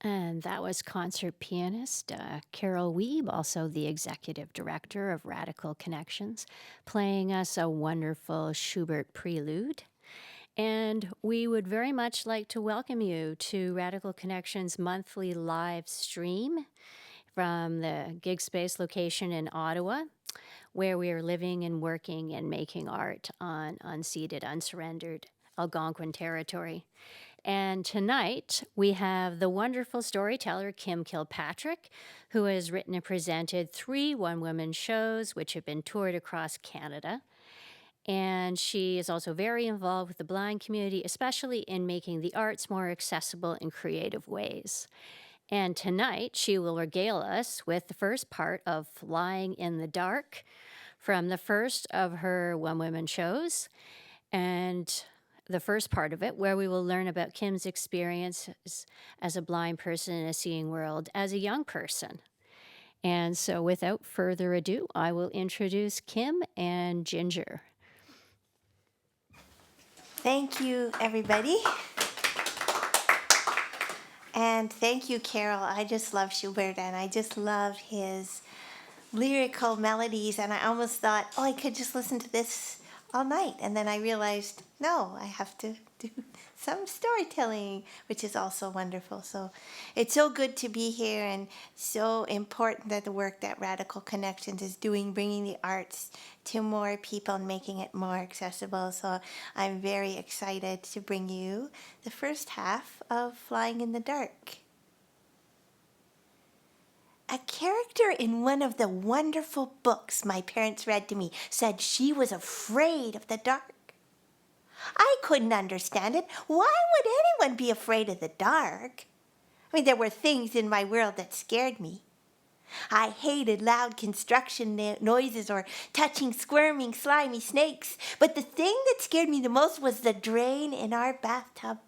And that was concert pianist Carol Wiebe, also the executive director of Radical Connections, playing us a wonderful Schubert prelude. And we would very much like to welcome you to Radical Connections' monthly live stream from the GigSpace location in Ottawa, where we are living and working and making art on unceded, unsurrendered Algonquin territory. And tonight we have the wonderful storyteller Kim Kilpatrick, who has written and presented 3 one-woman shows which have been toured across Canada. And she is also very involved with the blind community, especially in making the arts more accessible in creative ways. And tonight she will regale us with the first part of Flying in the Dark from the first of her one-woman shows. And the first part of it, where we will learn about Kim's experiences as a blind person in a seeing world as a young person. And so, without further ado, I will introduce Kim and Ginger. Thank you, everybody. And thank you, Carol. I just love Schubert, and I just love his lyrical melodies. And I almost thought, oh, I could just listen to this all night. And then I realized, no, I have to do some storytelling, which is also wonderful. So it's so good to be here, and so important that the work that Radical Connections is doing, bringing the arts to more people and making it more accessible. So I'm very excited to bring you the first half of Flying in the Dark. A character in one of the wonderful books my parents read to me said she was afraid of the dark. I couldn't understand it. Why would anyone be afraid of the dark? I mean, there were things in my world that scared me. I hated loud construction noises or touching squirming, slimy snakes. But the thing that scared me the most was the drain in our bathtub.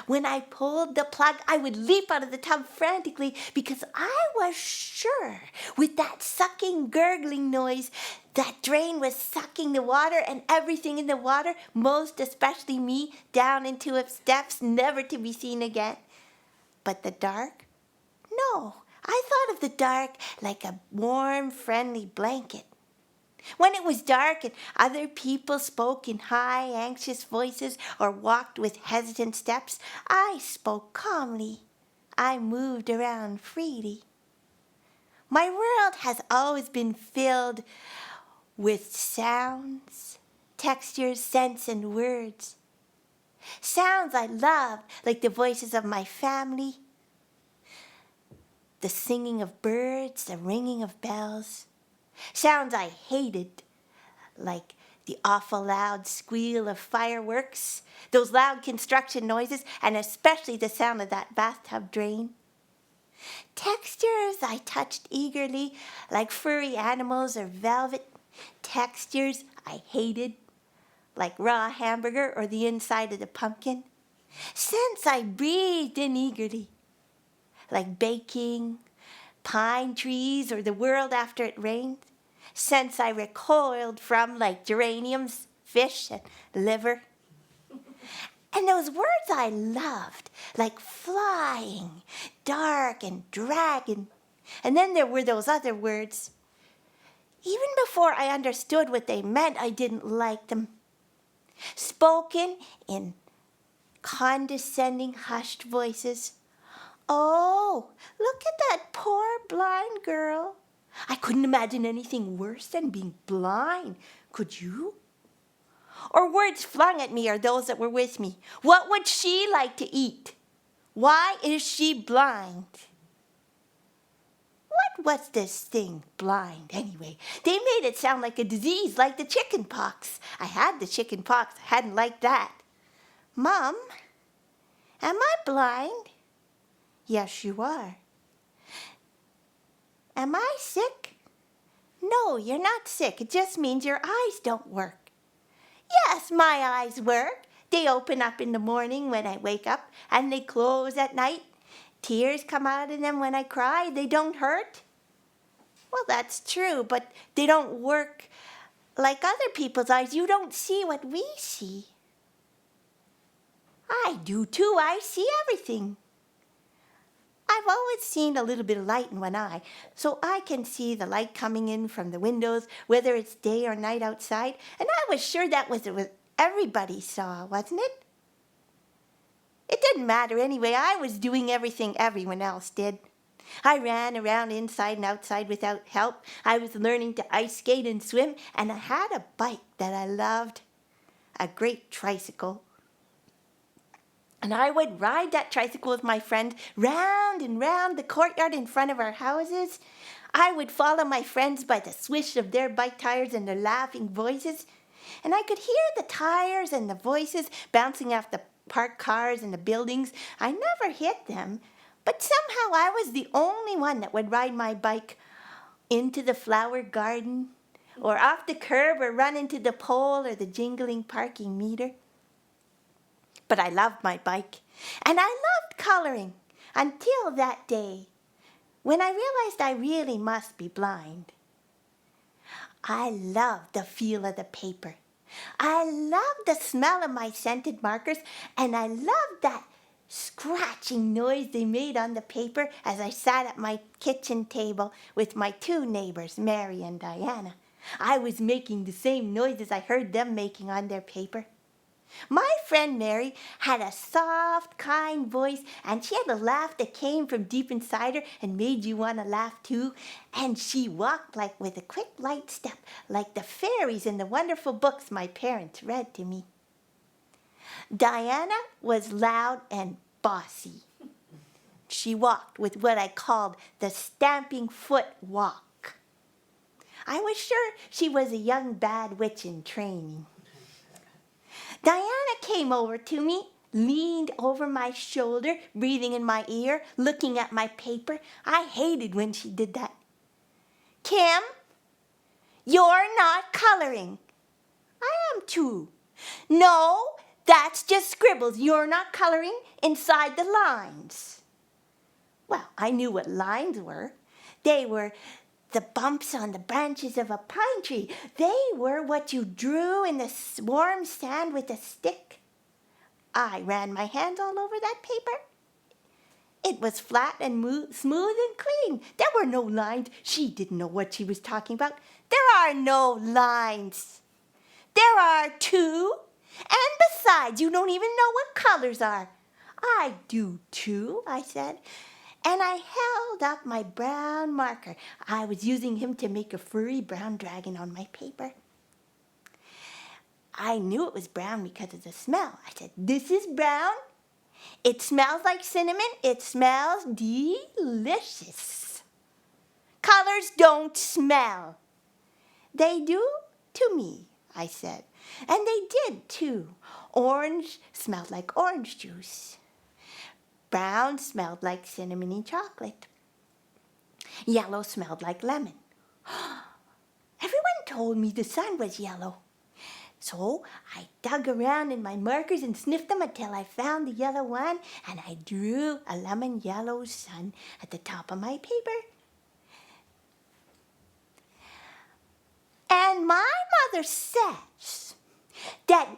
When I pulled the plug, I would leap out of the tub frantically because I was sure with that sucking, gurgling noise, that drain was sucking the water and everything in the water, most especially me, down into its depths, never to be seen again. But the dark? No, I thought of the dark like a warm, friendly blanket. When it was dark and other people spoke in high, anxious voices or walked with hesitant steps, I spoke calmly. I moved around freely. My world has always been filled with sounds, textures, scents, and words. Sounds I loved, like the voices of my family, the singing of birds, the ringing of bells. Sounds I hated, like the awful loud squeal of fireworks, those loud construction noises, and especially the sound of that bathtub drain. Textures I touched eagerly, like furry animals or velvet. Textures I hated, like raw hamburger or the inside of the pumpkin. Scents I breathed in eagerly, like baking, pine trees, or the world after it rained. Scents I recoiled from, like geraniums, fish, and liver. And those words I loved, like flying, dark, and dragon. And then there were those other words. Even before I understood what they meant, I didn't like them. Spoken in condescending, hushed voices. Oh, look at that poor blind girl. I couldn't imagine anything worse than being blind. Could you? Or words flung at me or those that were with me. What would she like to eat? Why is she blind? What was this thing, blind, anyway? They made it sound like a disease, like the chicken pox. I had the chicken pox. I hadn't liked that. Mom, am I blind? Yes, you are. Am I sick? No, you're not sick. It just means your eyes don't work. Yes, my eyes work. They open up in the morning when I wake up, and they close at night. Tears come out of them when I cry. They don't hurt. Well, that's true, but they don't work like other people's eyes. You don't see what we see. I do too. I see everything. I've always seen a little bit of light in one eye, so I can see the light coming in from the windows, whether it's day or night outside, and I was sure that was what everybody saw, wasn't it? It didn't matter anyway. I was doing everything everyone else did. I ran around inside and outside without help. I was learning to ice skate and swim, and I had a bike that I loved, a great tricycle. And I would ride that tricycle with my friend round and round the courtyard in front of our houses. I would follow my friends by the swish of their bike tires and their laughing voices. And I could hear the tires and the voices bouncing off the parked cars and the buildings. I never hit them, but somehow I was the only one that would ride my bike into the flower garden, or off the curb, or run into the pole or the jingling parking meter. But I loved my bike, and I loved coloring until that day when I realized I really must be blind. I loved the feel of the paper. I loved the smell of my scented markers, and I loved that scratching noise they made on the paper as I sat at my kitchen table with my two neighbors, Mary and Diana. I was making the same noises I heard them making on their paper. My friend Mary had a soft, kind voice, and she had a laugh that came from deep inside her and made you want to laugh too. And she walked like with a quick, light step, like the fairies in the wonderful books my parents read to me. Diana was loud and bossy. She walked with what I called the stamping foot walk. I was sure she was a young bad witch in training. Diana came over to me, leaned over my shoulder, breathing in my ear, looking at my paper. I hated when she did that. Kim, you're not coloring. I am too. No, that's just scribbles. You're not coloring inside the lines. Well, I knew what lines were. They were the bumps on the branches of a pine tree. They were what you drew in the warm sand with a stick. I ran my hands all over that paper. It was flat and smooth and clean. There were no lines. She didn't know what she was talking about. There are no lines. There are two. And besides, you don't even know what colors are. I do too, I said. And I held up my brown marker. I was using him to make a furry brown dragon on my paper. I knew it was brown because of the smell. I said, this is brown. It smells like cinnamon. It smells delicious. Colors don't smell. They do to me, I said. And they did too. Orange smelled like orange juice. Brown smelled like cinnamony chocolate. Yellow smelled like lemon. Everyone told me the sun was yellow. So I dug around in my markers and sniffed them until I found the yellow one, and I drew a lemon yellow sun at the top of my paper. And my mother says that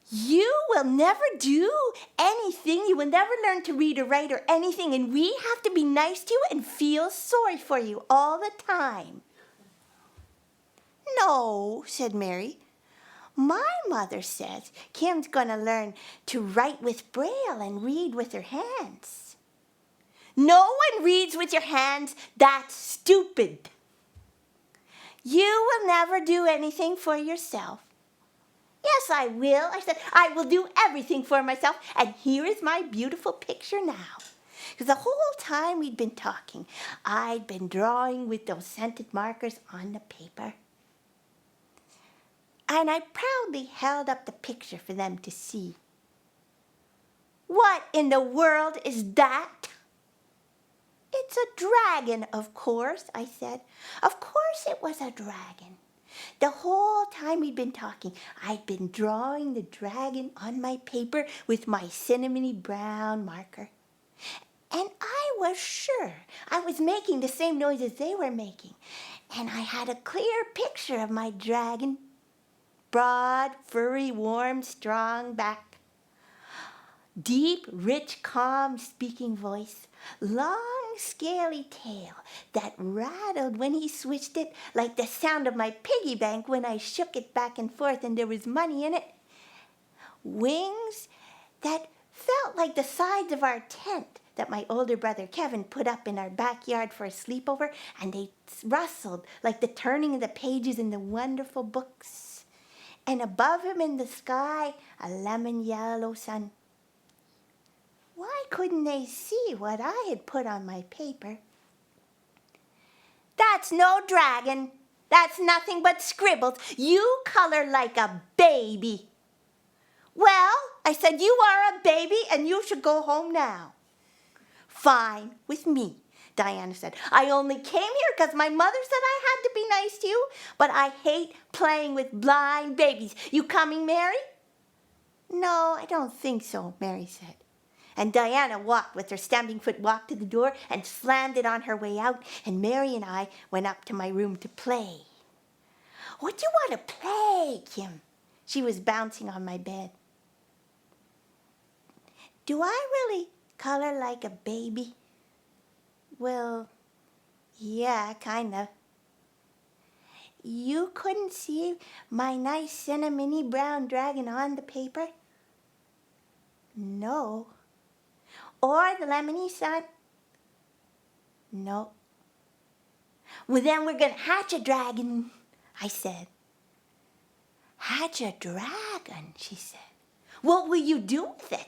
you will never do anything. You will never learn to read or write or anything. And we have to be nice to you and feel sorry for you all the time. No, said Mary. My mother says Kim's going to learn to write with Braille and read with her hands. No one reads with your hands. That's stupid. You will never do anything for yourself. Yes, I will. I said, I will do everything for myself. And here is my beautiful picture now. Because the whole time we'd been talking, I'd been drawing with those scented markers on the paper. And I proudly held up the picture for them to see. What in the world is that? It's a dragon, of course, I said. Of course it was a dragon. The whole time we'd been talking, I'd been drawing the dragon on my paper with my cinnamony brown marker. And I was sure I was making the same noises they were making. And I had a clear picture of my dragon. Broad, furry, warm, strong back. Deep, rich, calm speaking voice, long, scaly tail that rattled when he switched it like the sound of my piggy bank when I shook it back and forth and there was money in it. Wings that felt like the sides of our tent that my older brother Kevin put up in our backyard for a sleepover, and they rustled like the turning of the pages in the wonderful books. And above him in the sky, a lemon yellow sun. Why couldn't they see what I had put on my paper? That's no dragon. That's nothing but scribbles. You color like a baby. Well, I said, you are a baby and you should go home now. Fine with me, Diana said. I only came here because my mother said I had to be nice to you, but I hate playing with blind babies. You coming, Mary? No, I don't think so, Mary said. And Diana walked with her stamping foot walk to the door and slammed it on her way out, and Mary and I went up to my room to play. What do you want to play, Kim? She was bouncing on my bed. Do I really color like a baby? Well, yeah, kind of. You couldn't see my nice cinnamony brown dragon on the paper? No. Or the lemony sun? No. Well, then we're going to hatch a dragon, I said. Hatch a dragon, she said. What will you do with it?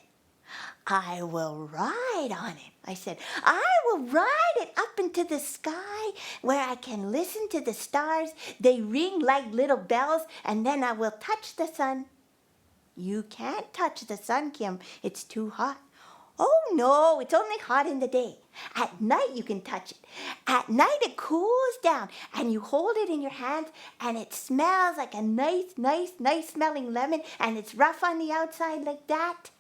I will ride on it, I said. I will ride it up into the sky where I can listen to the stars. They ring like little bells, and then I will touch the sun. You can't touch the sun, Kim. It's too hot. Oh, no, it's only hot in the day. At night you can touch it. At night it cools down, and you hold it in your hands, and it smells like a nice smelling lemon, and it's rough on the outside like that.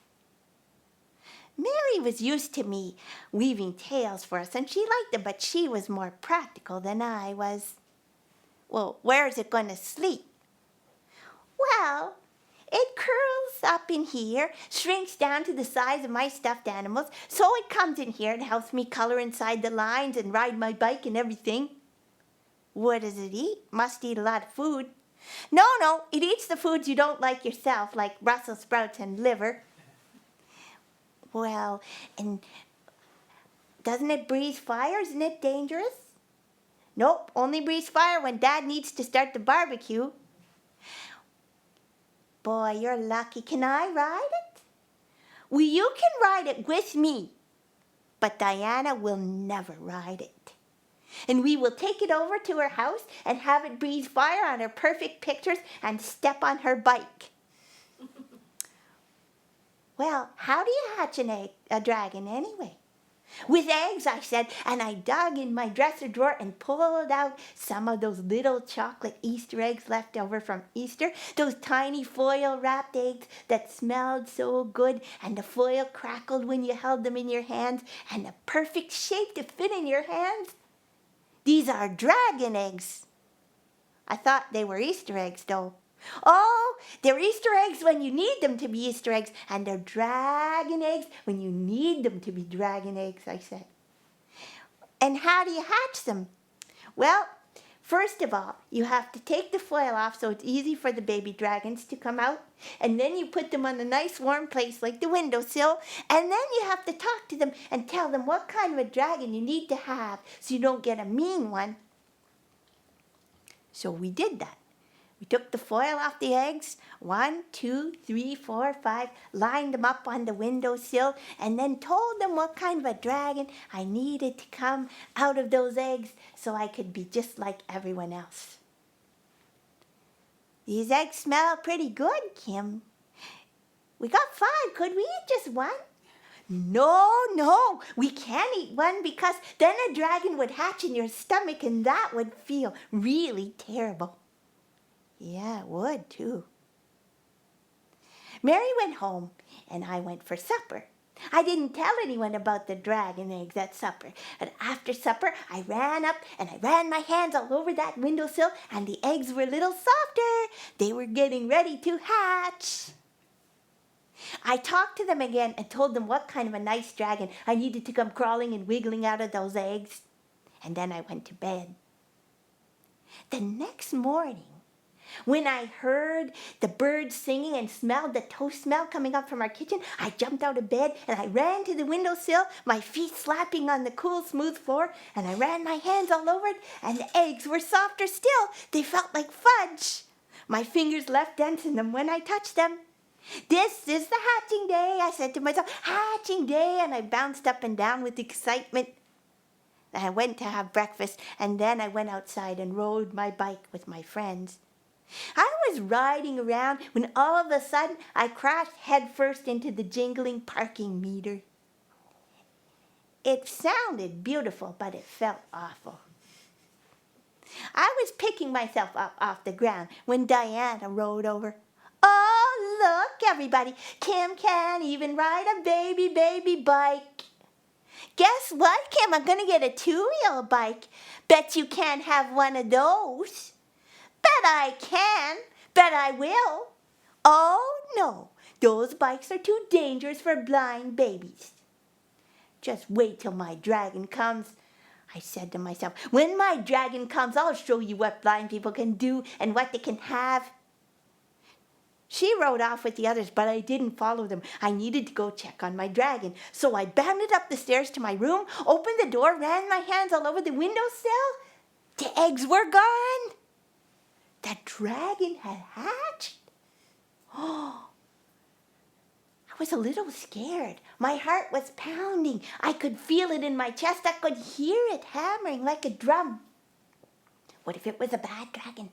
Mary was used to me weaving tales for us, and she liked them, but she was more practical than I was. Well, where is it going to sleep? Well, it curls up in here, shrinks down to the size of my stuffed animals, so it comes in here and helps me color inside the lines and ride my bike and everything. What does it eat? Must eat a lot of food. No, it eats the foods you don't like yourself, like Brussels sprouts and liver. Well, and doesn't it breathe fire? Isn't it dangerous? Nope, only breathes fire when Dad needs to start the barbecue. Boy, you're lucky. Can I ride it? Well, you can ride it with me, but Diana will never ride it. And we will take it over to her house and have it breathe fire on her perfect pictures and step on her bike. Well, how do you hatch a dragon anyway? With eggs, I said, and I dug in my dresser drawer and pulled out some of those little chocolate Easter eggs left over from Easter, those tiny foil-wrapped eggs that smelled so good, and the foil crackled when you held them in your hands, and the perfect shape to fit in your hands. These are dragon eggs. I thought they were Easter eggs, though. Oh, they're Easter eggs when you need them to be Easter eggs, and they're dragon eggs when you need them to be dragon eggs, I said. And how do you hatch them? Well, first of all, you have to take the foil off so it's easy for the baby dragons to come out, and then you put them on a nice warm place like the windowsill, and then you have to talk to them and tell them what kind of a dragon you need to have so you don't get a mean one. So we did that. We took the foil off the eggs, 1, 2, 3, 4, 5, lined them up on the windowsill, and then told them what kind of a dragon I needed to come out of those eggs so I could be just like everyone else. These eggs smell pretty good, Kim. We got 5. Could we eat just one? No, we can't eat one because then a dragon would hatch in your stomach and that would feel really terrible. Yeah, it would, too. Mary went home, and I went for supper. I didn't tell anyone about the dragon eggs at supper. And after supper, I ran up, and I ran my hands all over that windowsill, and the eggs were a little softer. They were getting ready to hatch. I talked to them again and told them what kind of a nice dragon I needed to come crawling and wiggling out of those eggs. And then I went to bed. The next morning, when I heard the birds singing and smelled the toast smell coming up from our kitchen, I jumped out of bed and I ran to the windowsill, my feet slapping on the cool, smooth floor, and I ran my hands all over it, and the eggs were softer still. They felt like fudge. My fingers left dents in them when I touched them. This is the hatching day, I said to myself, hatching day, and I bounced up and down with excitement. I went to have breakfast, and then I went outside and rode my bike with my friends. I was riding around when all of a sudden I crashed headfirst into the jingling parking meter. It sounded beautiful, but it felt awful. I was picking myself up off the ground when Diana rode over. Oh, look, everybody, Kim can't even ride a baby bike. Guess what, Kim? I'm going to get a 2-wheel bike. Bet you can't have one of those. Bet I can. Bet I will. Oh, no. Those bikes are too dangerous for blind babies. Just wait till my dragon comes, I said to myself. When my dragon comes, I'll show you what blind people can do and what they can have. She rode off with the others, but I didn't follow them. I needed to go check on my dragon. So I bounded up the stairs to my room, opened the door, ran my hands all over the windowsill. The eggs were gone. The dragon had hatched. Oh, I was a little scared. My heart was pounding. I could feel it in my chest. I could hear it hammering like a drum. What if it was a bad dragon?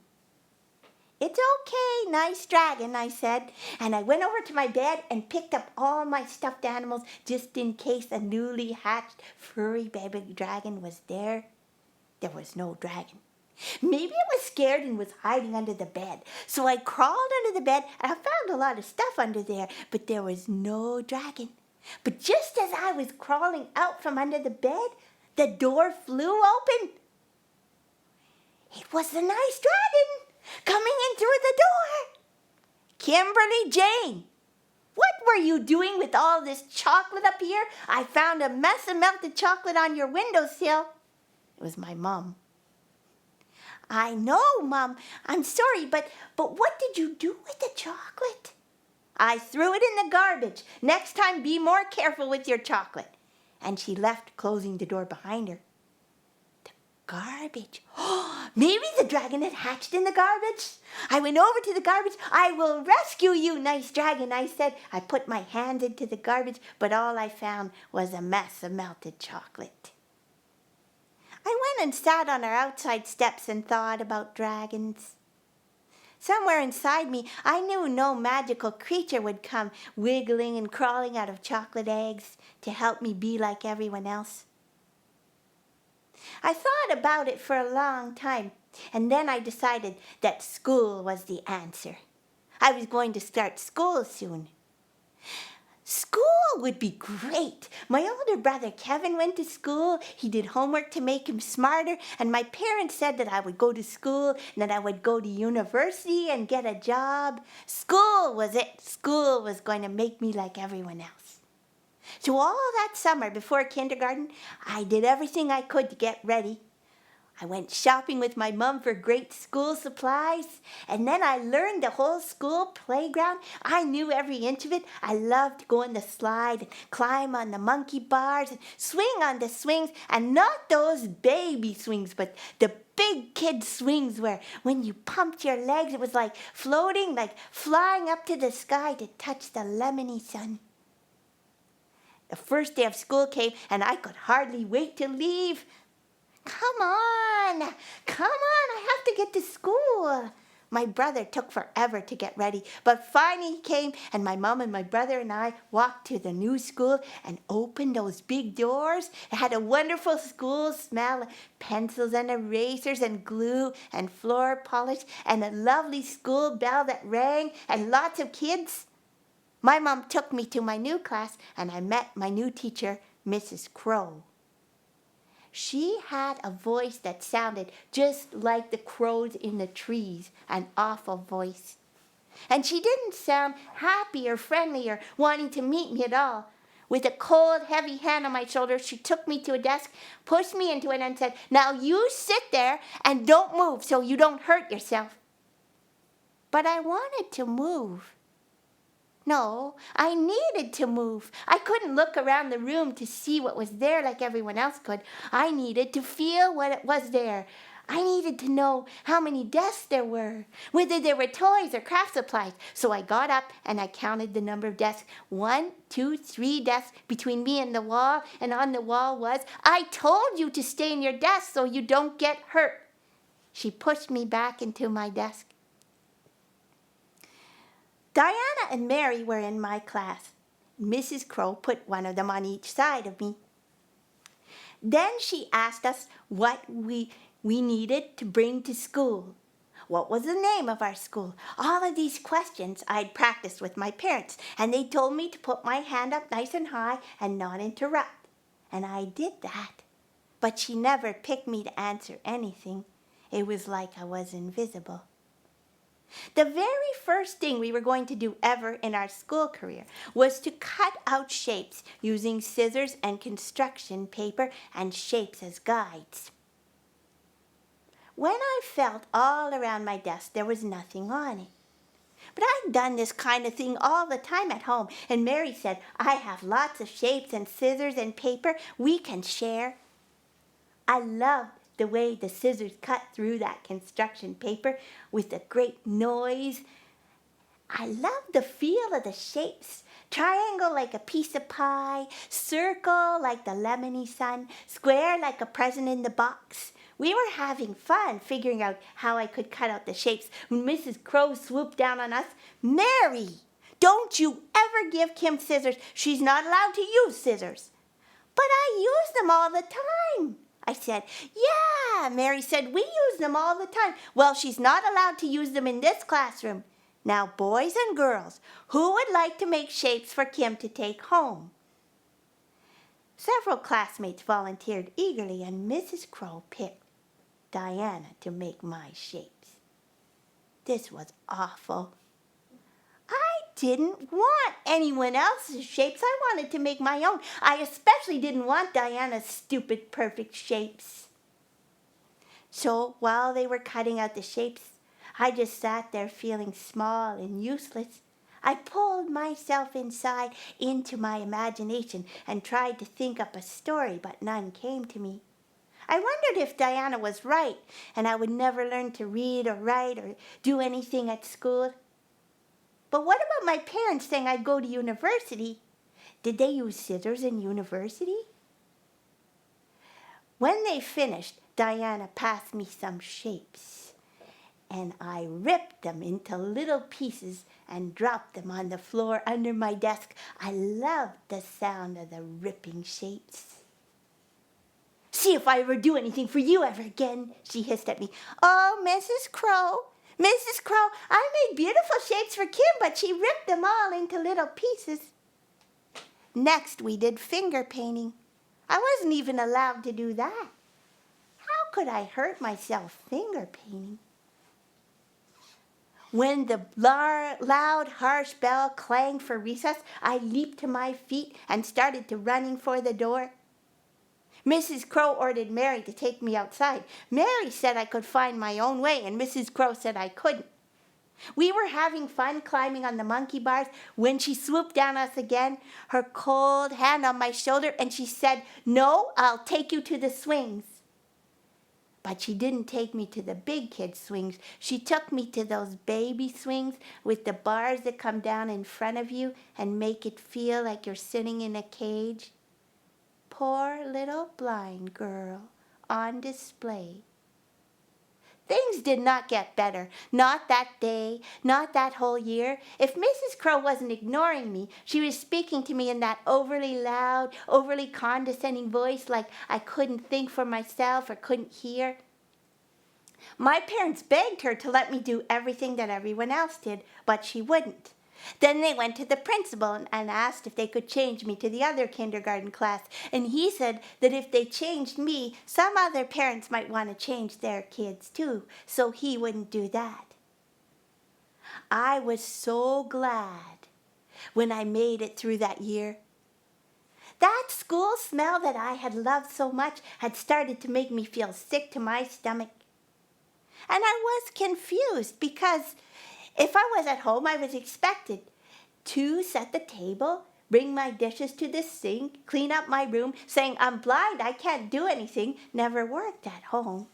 It's okay, nice dragon, I said, and I went over to my bed and picked up all my stuffed animals just in case a newly hatched furry baby dragon was there. There was no dragon. Maybe it was scared and was hiding under the bed. So I crawled under the bed and I found a lot of stuff under there, but there was no dragon. But just as I was crawling out from under the bed, the door flew open. It was the nice dragon coming in through the door. Kimberly Jane, what were you doing with all this chocolate up here? I found a mess of melted chocolate on your windowsill. It was my mom. I know, Mom. I'm sorry, but what did you do with the chocolate? I threw it in the garbage. Next time, be more careful with your chocolate. And she left, closing the door behind her. Garbage. Oh, maybe the dragon had hatched in the garbage. I went over to the garbage. I will rescue you, nice dragon, I said. I put my hands into the garbage, but all I found was a mess of melted chocolate. I went and sat on our outside steps and thought about dragons. Somewhere inside me, I knew no magical creature would come wiggling and crawling out of chocolate eggs to help me be like everyone else. I thought about it for a long time, and then I decided that school was the answer. I was going to start school soon. School would be great. My older brother Kevin went to school. He did homework to make him smarter, and my parents said that I would go to school and that I would go to university and get a job. School was it. School was going to make me like everyone else. So all that summer before kindergarten, I did everything I could to get ready. I went shopping with my mom for great school supplies, and then I learned the whole school playground. I knew every inch of it. I loved to go on the slide and climb on the monkey bars and swing on the swings, and not those baby swings, but the big kid swings where when you pumped your legs, it was like floating, like flying up to the sky to touch the lemony sun. The first day of school came, and I could hardly wait to leave. Come on, I have to get to school. My brother took forever to get ready, but finally he came, and my mom and my brother and I walked to the new school and opened those big doors. It had a wonderful school smell of pencils and erasers and glue and floor polish and a lovely school bell that rang and lots of kids. My mom took me to my new class, and I met my new teacher, Mrs. Crow. She had a voice that sounded just like the crows in the trees, an awful voice. And she didn't sound happy or friendly or wanting to meet me at all. With a cold, heavy hand on my shoulder, she took me to a desk, pushed me into it, and said, "Now you sit there and don't move so you don't hurt yourself." But I wanted to move. No, I needed to move. I couldn't look around the room to see what was there like everyone else could. I needed to feel what it was there. I needed to know how many desks there were, whether there were toys or craft supplies. So I got up and I counted the number of desks. 1, 2, 3 desks between me and the wall, and on the wall was, "I told you to stay in your desk so you don't get hurt." She pushed me back into my desk. Diana and Mary were in my class. Mrs. Crow put one of them on each side of me. Then she asked us what we needed to bring to school. What was the name of our school? All of these questions I'd practiced with my parents, and they told me to put my hand up nice and high and not interrupt. And I did that. But she never picked me to answer anything. It was like I was invisible. The very first thing we were going to do ever in our school career was to cut out shapes using scissors and construction paper and shapes as guides. When I felt all around my desk, there was nothing on it. But I'd done this kind of thing all the time at home, and Mary said, "I have lots of shapes and scissors and paper. We can share." I loved the way the scissors cut through that construction paper with a great noise. I loved the feel of the shapes. Triangle like a piece of pie, circle like the lemony sun, square like a present in the box. We were having fun figuring out how I could cut out the shapes when Mrs. Crow swooped down on us. "Mary, don't you ever give Kim scissors. She's not allowed to use scissors." "But I use them all the time," I said. "Yeah," Mary said, "we use them all the time." "Well, she's not allowed to use them in this classroom. Now, boys and girls, who would like to make shapes for Kim to take home?" Several classmates volunteered eagerly, and Mrs. Crow picked Diana to make my shapes. This was awful. I didn't want anyone else's shapes. I wanted to make my own. I especially didn't want Diana's stupid, perfect shapes. So while they were cutting out the shapes, I just sat there feeling small and useless. I pulled myself inside into my imagination and tried to think up a story, but none came to me. I wondered if Diana was right and I would never learn to read or write or do anything at school. But what about my parents saying I'd go to university? Did they use scissors in university? When they finished, Diana passed me some shapes, and I ripped them into little pieces and dropped them on the floor under my desk. I loved the sound of the ripping shapes. "See if I ever do anything for you ever again," she hissed at me. "Oh, Mrs. Crow, I made beautiful shapes for Kim, but she ripped them all into little pieces." Next, we did finger painting. I wasn't even allowed to do that. How could I hurt myself finger painting? When the loud, harsh bell clanged for recess, I leaped to my feet and started to running for the door. Mrs. Crow ordered Mary to take me outside. Mary said I could find my own way, and Mrs. Crow said I couldn't. We were having fun climbing on the monkey bars when she swooped down on us again, her cold hand on my shoulder, and she said, "No, I'll take you to the swings." But she didn't take me to the big kid swings. She took me to those baby swings with the bars that come down in front of you and make it feel like you're sitting in a cage. Poor little blind girl on display. Things did not get better. Not that day, not that whole year. If Mrs. Crow wasn't ignoring me, she was speaking to me in that overly loud, overly condescending voice, like I couldn't think for myself or couldn't hear. My parents begged her to let me do everything that everyone else did, but she wouldn't. Then they went to the principal and asked if they could change me to the other kindergarten class, and he said that if they changed me, some other parents might want to change their kids too, so he wouldn't do that. I was so glad when I made it through that year. That school smell that I had loved so much had started to make me feel sick to my stomach. And I was confused because if I was at home, I was expected to set the table, bring my dishes to the sink, clean up my room. Saying I'm blind, I can't do anything, never worked at home.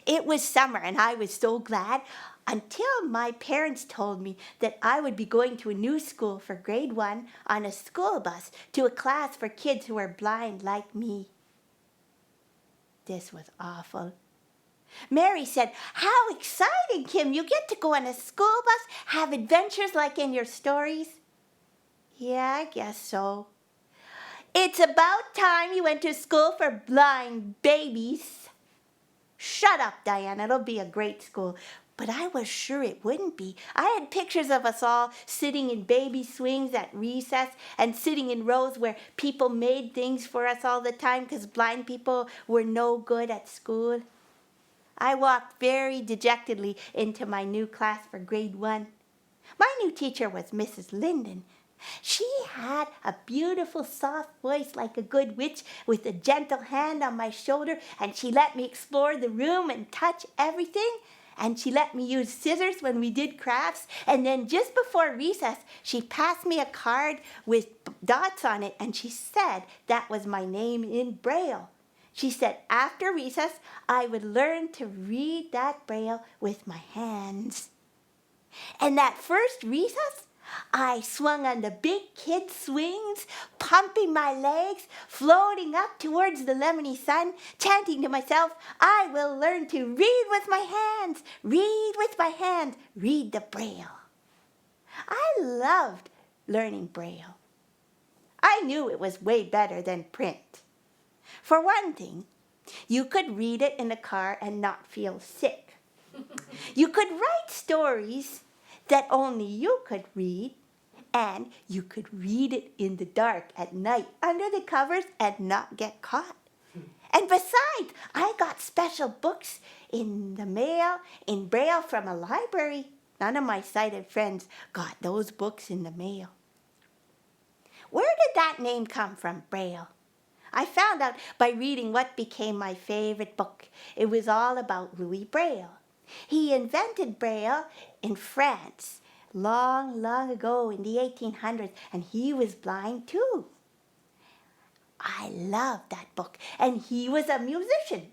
It was summer and I was so glad until my parents told me that I would be going to a new school for grade 1 on a school bus to a class for kids who were blind like me. This was awful. Mary said, "How exciting, Kim. You get to go on a school bus, have adventures like in your stories." Yeah, I guess so. "It's about time you went to school for blind babies." Shut up, Diana. It'll be a great school. But I was sure it wouldn't be. I had pictures of us all sitting in baby swings at recess and sitting in rows where people made things for us all the time because blind people were no good at school. I walked very dejectedly into my new class for grade 1. My new teacher was Mrs. Linden. She had a beautiful soft voice like a good witch with a gentle hand on my shoulder, and she let me explore the room and touch everything. And she let me use scissors when we did crafts. And then just before recess, she passed me a card with dots on it, and she said that was my name in Braille. She said after recess, I would learn to read that Braille with my hands. And that first recess, I swung on the big kid swings, pumping my legs, floating up towards the lemony sun, chanting to myself, I will learn to read with my hands, read with my hands, read the Braille. I loved learning Braille. I knew it was way better than print. For one thing, you could read it in the car and not feel sick. You could write stories that only you could read, and you could read it in the dark at night under the covers and not get caught. And besides, I got special books in the mail in Braille from a library. None of my sighted friends got those books in the mail. Where did that name come from, Braille? I found out by reading what became my favorite book. It was all about Louis Braille. He invented Braille in France long, long ago in the 1800s, and he was blind too. I loved that book, and he was a musician.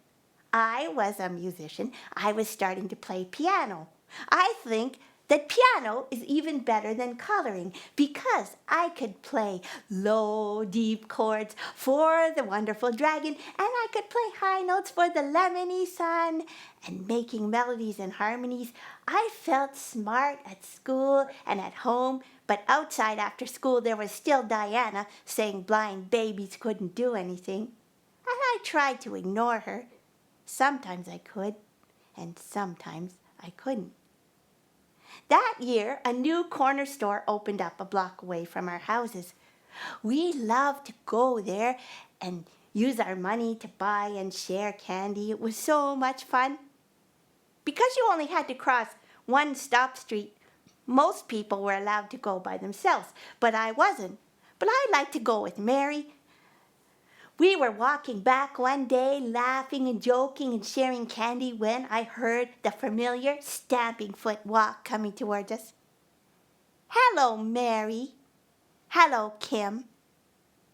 I was a musician. I was starting to play piano. I think that piano is even better than coloring because I could play low, deep chords for the wonderful dragon, and I could play high notes for the lemony sun, and making melodies and harmonies. I felt smart at school and at home, but outside after school there was still Diana saying blind babies couldn't do anything. And I tried to ignore her. Sometimes I could, and sometimes I couldn't. That year, a new corner store opened up a block away from our houses. We loved to go there and use our money to buy and share candy. It was so much fun. Because you only had to cross one stop street, most people were allowed to go by themselves, but I wasn't. But I liked to go with Mary. We were walking back one day, laughing and joking and sharing candy when I heard the familiar stamping foot walk coming towards us. Hello, Mary. Hello, Kim.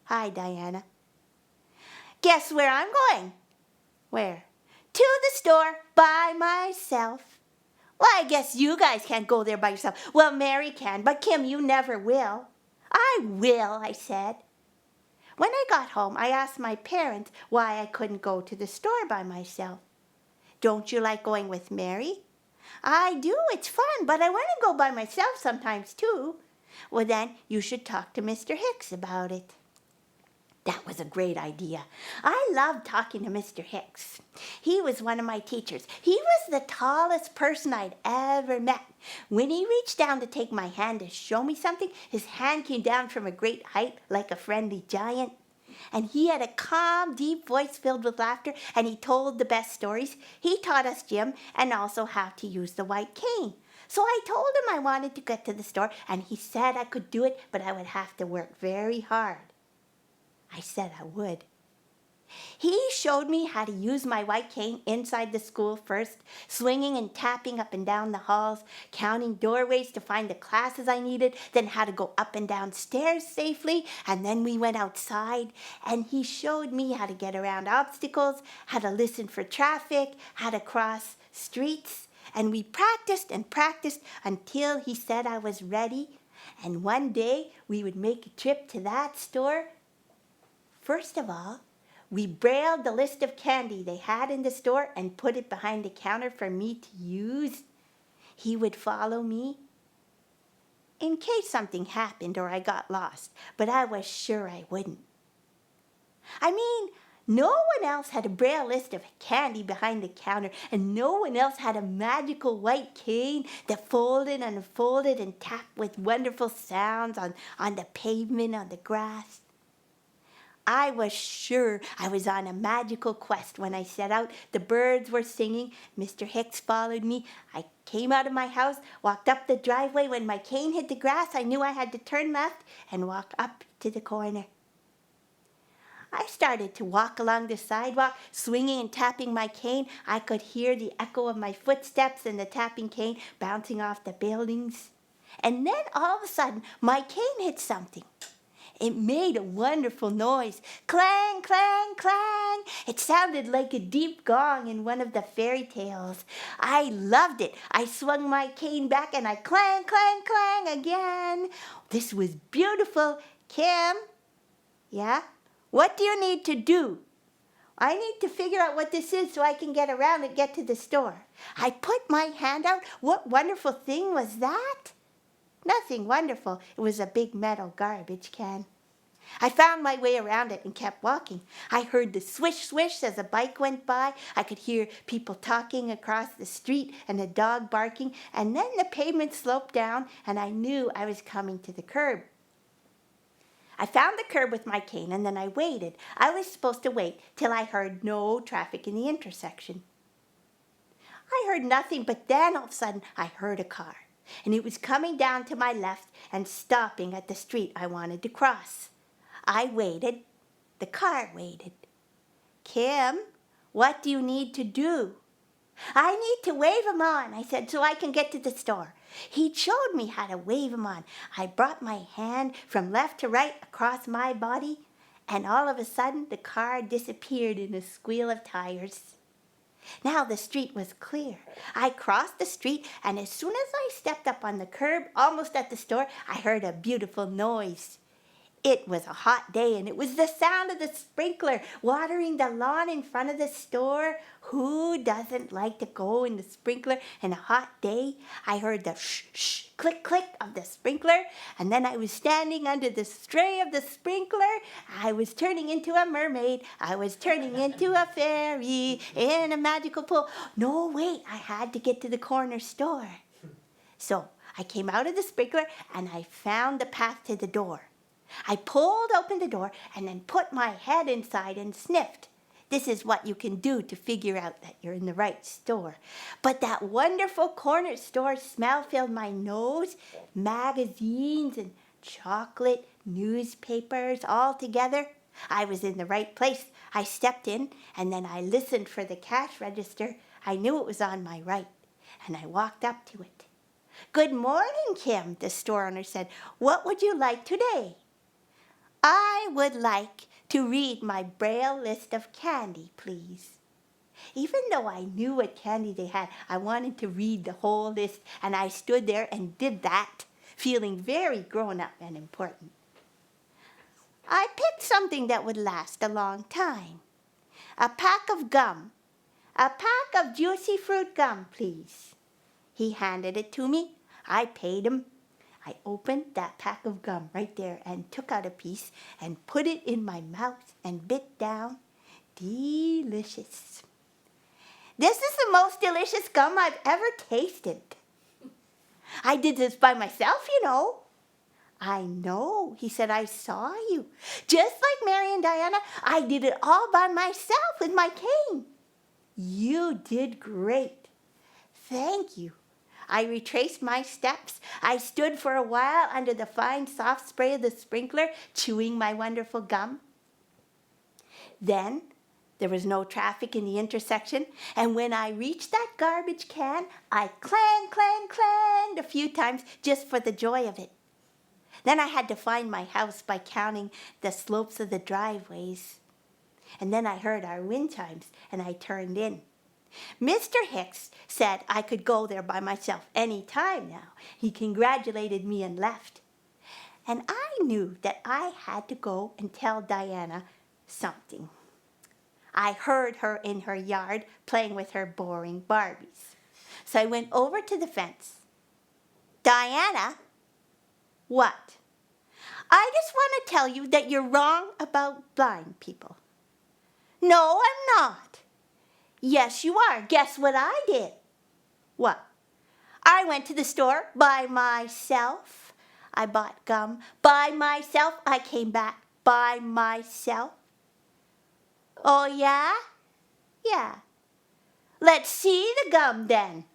Hi, Diana. Guess where I'm going? Where? To the store by myself. Well, I guess you guys can't go there by yourself. Well, Mary can, but Kim, you never will. I will, I said. When I got home, I asked my parents why I couldn't go to the store by myself. Don't you like going with Mary? I do, it's fun, but I want to go by myself sometimes too. Well, then you should talk to Mr. Hicks about it. That was a great idea. I loved talking to Mr. Hicks. He was one of my teachers. He was the tallest person I'd ever met. When he reached down to take my hand to show me something, his hand came down from a great height like a friendly giant. And he had a calm, deep voice filled with laughter, and he told the best stories. He taught us gym and also how to use the white cane. So I told him I wanted to get to the store, and he said I could do it, but I would have to work very hard. I said I would. He showed me how to use my white cane inside the school first, swinging and tapping up and down the halls, counting doorways to find the classes I needed, then how to go up and down stairs safely, and then we went outside, and he showed me how to get around obstacles, how to listen for traffic, how to cross streets, and we practiced and practiced until he said I was ready, and one day we would make a trip to that store. First of all, we brailled the list of candy they had in the store and put it behind the counter for me to use. He would follow me in case something happened or I got lost, but I was sure I wouldn't. I mean, no one else had a braille list of candy behind the counter, and no one else had a magical white cane that folded and unfolded and tapped with wonderful sounds on the pavement, on the grass. I was sure I was on a magical quest when I set out. The birds were singing. Mr. Hicks followed me. I came out of my house, walked up the driveway. When my cane hit the grass, I knew I had to turn left and walk up to the corner. I started to walk along the sidewalk, swinging and tapping my cane. I could hear the echo of my footsteps and the tapping cane bouncing off the buildings. And then all of a sudden, my cane hit something. It made a wonderful noise. Clang, clang, clang. It sounded like a deep gong in one of the fairy tales. I loved it. I swung my cane back and I clang, clang, clang again. This was beautiful. Kim? Yeah? What do you need to do? I need to figure out what this is so I can get around and get to the store. I put my hand out. What wonderful thing was that? Nothing wonderful. It was a big metal garbage can. I found my way around it and kept walking. I heard the swish swish as a bike went by. I could hear people talking across the street and a dog barking. And then the pavement sloped down and I knew I was coming to the curb. I found the curb with my cane and then I waited. I was supposed to wait till I heard no traffic in the intersection. I heard nothing, but then all of a sudden I heard a car. And it was coming down to my left and stopping at the street I wanted to cross. I waited. The car waited. Kim, what do you need to do? I need to wave him on, I said, so I can get to the store. He showed me how to wave him on. I brought my hand from left to right across my body, and all of a sudden the car disappeared in a squeal of tires. Now the street was clear. I crossed the street, and as soon as I stepped up on the curb, almost at the store, I heard a beautiful noise. It was a hot day, and it was the sound of the sprinkler watering the lawn in front of the store. Who doesn't like to go in the sprinkler in a hot day? I heard the shh, shh, click, click of the sprinkler, and then I was standing under the stray of the sprinkler. I was turning into a mermaid. I was turning into a fairy in a magical pool. No, wait, I had to get to the corner store. So I came out of the sprinkler, and I found the path to the door. I pulled open the door and then put my head inside and sniffed. This is what you can do to figure out that you're in the right store. But that wonderful corner store smell filled my nose. Magazines and chocolate, newspapers, all together. I was in the right place. I stepped in and then I listened for the cash register. I knew it was on my right, and I walked up to it. Good morning, Kim, the store owner said. What would you like today? I would like to read my braille list of candy, please. Even though I knew what candy they had, I wanted to read the whole list, and I stood there and did that, feeling very grown up and important. I picked something that would last a long time. A pack of gum. A pack of juicy fruit gum, please. He handed it to me. I paid him. I opened that pack of gum right there and took out a piece and put it in my mouth and bit down. Delicious. This is the most delicious gum I've ever tasted. I did this by myself, you know. I know, he said, I saw you. Just like Mary and Diana, I did it all by myself with my cane. You did great. Thank you. I retraced my steps. I stood for a while under the fine, soft spray of the sprinkler, chewing my wonderful gum. Then there was no traffic in the intersection, and when I reached that garbage can, I clang, clang, clanged a few times just for the joy of it. Then I had to find my house by counting the slopes of the driveways. And then I heard our wind chimes, and I turned in. Mr. Hicks said I could go there by myself any time now. He congratulated me and left. And I knew that I had to go and tell Diana something. I heard her in her yard playing with her boring Barbies. So I went over to the fence. Diana? What? I just want to tell you that you're wrong about blind people. No, I'm not. Yes, you are. Guess what I did? What? I went to the store by myself. I bought gum by myself. I came back by myself. Oh, yeah? Yeah. Let's see the gum then.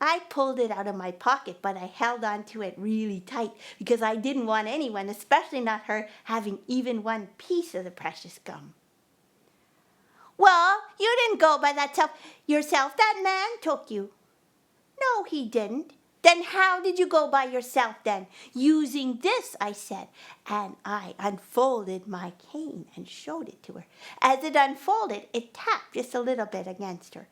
I pulled it out of my pocket, but I held on to it really tight because I didn't want anyone, especially not her, having even one piece of the precious gum. Well, you didn't go by that yourself. That man took you. No, he didn't. Then how did you go by yourself then? Using this, I said, and I unfolded my cane and showed it to her. As it unfolded, it tapped just a little bit against her.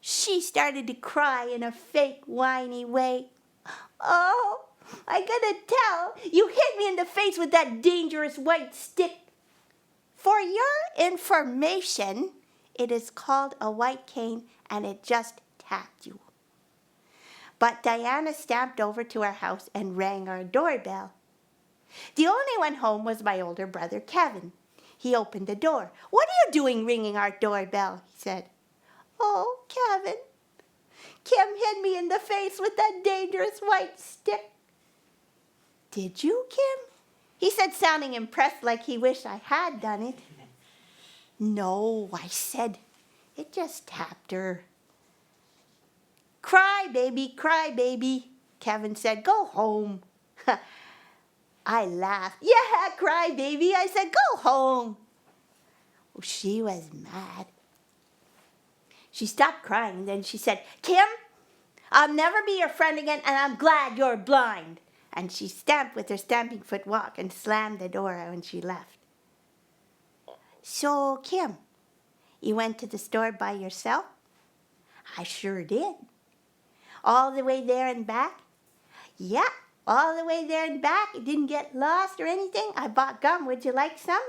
She started to cry in a fake, whiny way. Oh, I gotta tell, you hit me in the face with that dangerous white stick. For your information, it is called a white cane, and it just tapped you. But Diana stamped over to our house and rang our doorbell. The only one home was my older brother, Kevin. He opened the door. What are you doing ringing our doorbell? He said. Oh, Kevin, Kim hit me in the face with that dangerous white stick. Did you, Kim? He said, sounding impressed like he wished I had done it. No, I said. It just tapped her. Cry, baby, Kevin said. Go home. I laughed. Yeah, cry, baby. I said, go home. Oh, she was mad. She stopped crying, and then she said, Kim, I'll never be your friend again, and I'm glad you're blind. And she stamped with her stamping foot walk and slammed the door when she left. So, Kim, you went to the store by yourself? I sure did. All the way there and back? Yeah, all the way there and back. It didn't get lost or anything. I bought gum. Would you like some?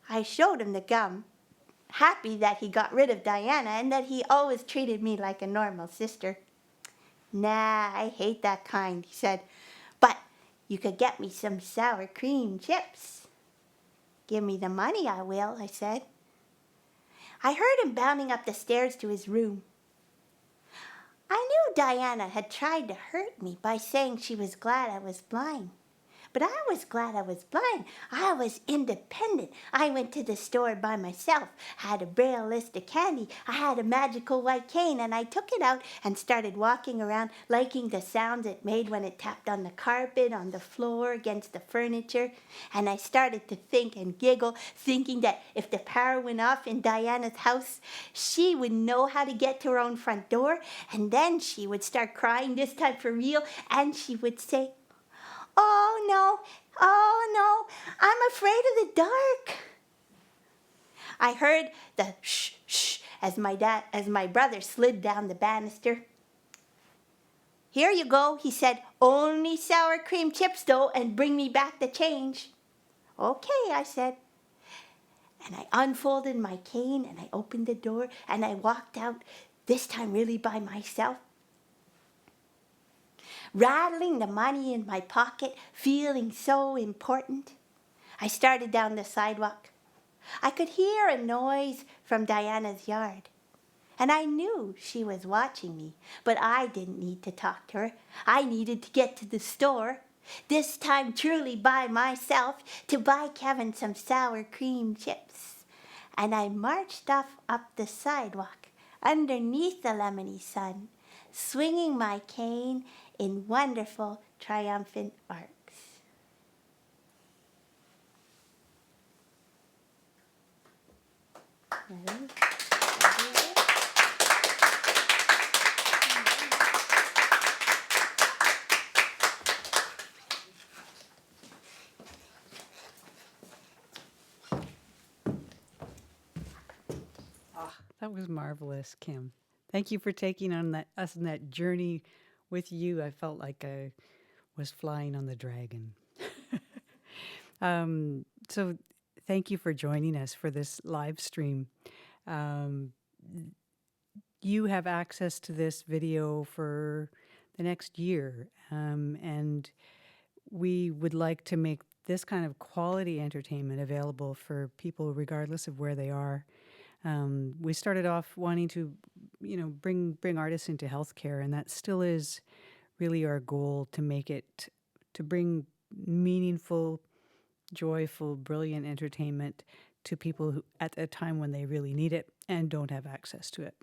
I showed him the gum, happy that he got rid of Diana and that he always treated me like a normal sister. Nah, I hate that kind, he said. But you could get me some sour cream chips. Give me the money, I will, I said. I heard him bounding up the stairs to his room. I knew Diana had tried to hurt me by saying she was glad I was blind. But I was glad I was blind. I was independent. I went to the store by myself, had a braille list of candy. I had a magical white cane, and I took it out and started walking around, liking the sounds it made when it tapped on the carpet, on the floor, against the furniture. And I started to think and giggle, thinking that if the power went off in Diana's house, she would know how to get to her own front door, and then she would start crying, this time for real, and she would say, oh no, I'm afraid of the dark. I heard the shh, shh, as my brother slid down the banister. Here you go, he said, only sour cream chips though, and bring me back the change. Okay, I said. And I unfolded my cane and I opened the door and I walked out, this time really by myself. Rattling the money in my pocket, feeling so important. I started down the sidewalk. I could hear a noise from Diana's yard, and I knew she was watching me, but I didn't need to talk to her. I needed to get to the store, this time truly by myself, to buy Kevin some sour cream chips. And I marched off up the sidewalk underneath the lemony sun, swinging my cane in wonderful, triumphant arcs. Ready? That was marvelous, Kim. Thank you for taking us on that journey with you. I felt like I was flying on the dragon. So thank you for joining us for this live stream. Um, you have access to this video for the next year, and we would like to make this kind of quality entertainment available for people regardless of where they are. We started off wanting to, bring artists into healthcare, and that still is really our goal, to bring meaningful, joyful, brilliant entertainment to people who, at a time when they really need it and don't have access to it.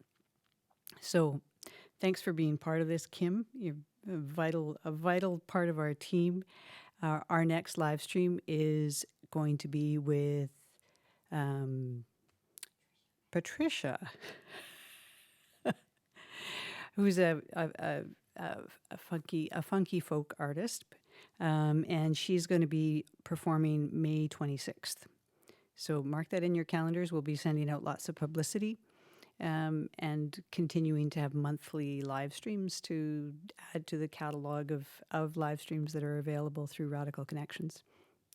So, thanks for being part of this, Kim. You're a vital part of our team. Our next live stream is going to be with Patricia, who's a funky folk artist, and she's going to be performing May 26th. So mark that in your calendars. We'll be sending out lots of publicity, and continuing to have monthly live streams to add to the catalog of live streams that are available through Radical Connections.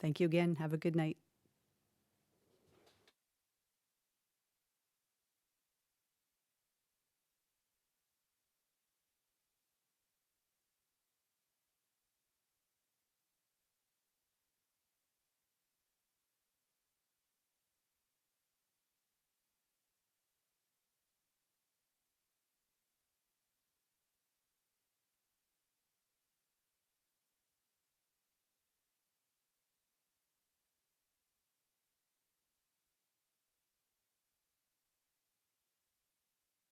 Thank you again. Have a good night.